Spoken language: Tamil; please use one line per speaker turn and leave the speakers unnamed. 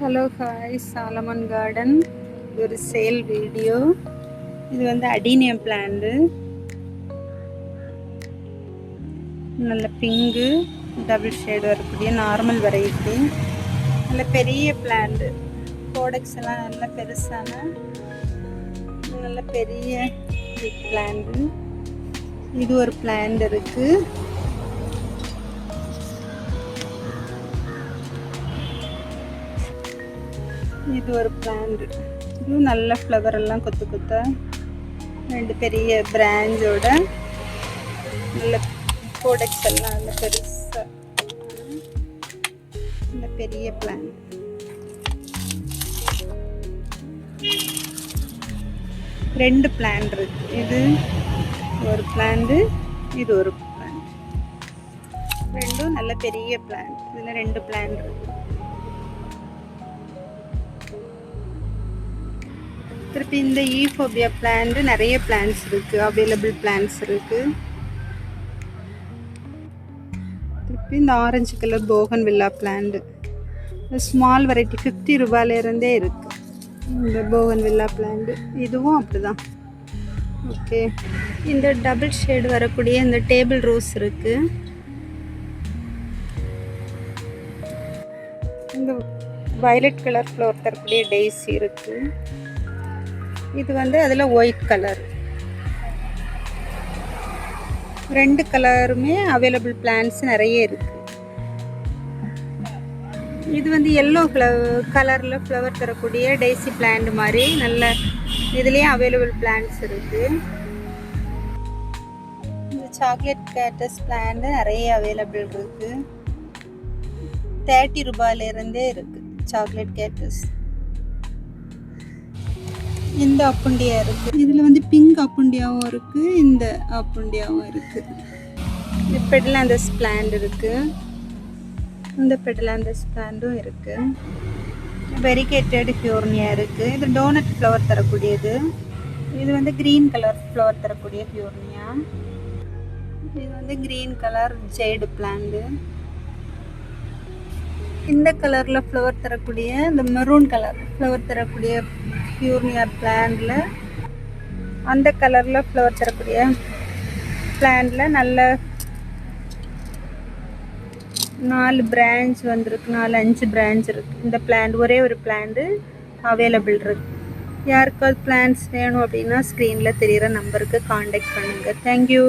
Hello hi, Solomon garden. இது ஒரு சேல் வீடியோ. இது வந்து அடினியம் பிளான்ட். நல்ல பிங்கு டபுள் ஷேடு வரக்கூடிய நார்மல் வெரைட்டி. நல்ல பெரிய பிளான்ட். கோடெக்ஸ் எல்லாம் நல்ல பெருசான நல்ல பெரிய பிக் பிளான்ட். இது ஒரு பிளான்ட் இருக்கு. இது ஒரு பிளான்ட். இது நல்ல ஃப்ளவர் எல்லாம் கொத்து கொத்த ரெண்டு பெரிய பிரான்ச்சோட நல்ல கோடெக்ஸ் எல்லாம் நல்ல பெருசா நல்ல பெரிய பிளான்ட். ரெண்டு பிளான்ட் இருக்கு. இது ஒரு பிளான்ட், இது ஒரு பிளான்ட். ரெண்டும் நல்ல பெரிய பிளான்ட். இதுல ரெண்டு பிளான்ட் இருக்கு. திருப்பி இந்த ஈஃபோபியா பிளான்ட் நிறைய பிளான்ட்ஸ் இருக்கு, அவைலபிள் பிளான்ட்ஸ் இருக்கு. திருப்பி இந்த orange colour Bogan villa plant small variety 50 ரூபாயில இருந்தே இருக்கு. இந்த போகன் வில்லா பிளான்ட் இதுவும் அப்படிதான். ஓகே, இந்த டபுள் ஷேடு வரக்கூடிய இந்த டேபிள் ரோஸ் இருக்கு. இந்த வயலட் கலர் ஃப்ளவர் தரக்கூடிய டெய்ஸி இருக்கு. இது வந்து அதில் ஒயிட் கலர். ரெண்டு கலருமே அவைலபிள் பிளான்ட்ஸ் நிறைய இருக்கு. இது வந்து எல்லோ கலரில் ஃப்ளவர் தரக்கூடிய டெய்ஸி பிளான்ட் மாதிரி நல்ல இதுலேயும் அவைலபிள் பிளான்ட்ஸ் இருக்கு. இந்த சாக்லேட் கேட்டஸ் பிளான்ட் நிறைய அவைலபிள் இருக்கு. 30 ரூபாயிலிருந்தே இருக்கு சாக்லேட் கேட்டஸ். இந்த அப்புண்டியா இருக்கு. இதுல வந்து பிங்க் அப்புண்டியாவும் இருக்கு, இந்த அப்புண்டியாவும் இருக்கு. இந்த பெடலாந்தஸ் பிளான்ட் இருக்கு. இந்த பெடலாந்தஸ் பிளான்ட்டும் இருக்கு. வெரிகேட்டட் பியூர்னியா இருக்கு. இது டோனட் ஃப்ளவர் தரக்கூடியது. இது வந்து கிரீன் கலர் ஃப்ளவர் தரக்கூடிய பியூர்னியா. இது வந்து கிரீன் கலர் ஜெய்டு பிளான்ட். இந்த கலர்ல ஃப்ளவர் தரக்கூடிய இந்த மெரூன் கலர் ஃப்ளவர் தரக்கூடிய பியூர்னியா பிளான்ட்ல அந்த கலர்ல ஃப்ளவர் தரக்கூடிய பிளான்ட்ல நல்ல 4 பிரான்ச் வந்திருக்கு. 4-5 பிரான்ச் இருக்கு. இந்த பிளான்ட் ஒரே ஒரு பிளான்ட் அவைலபிள் இருக்கு. யாருக்காவது பிளான்ஸ் வேணும் அப்படின்னா ஸ்க்ரீன்ல தெரியுற நம்பருக்கு காண்டாக்ட் பண்ணுங்க. தேங்க்யூ.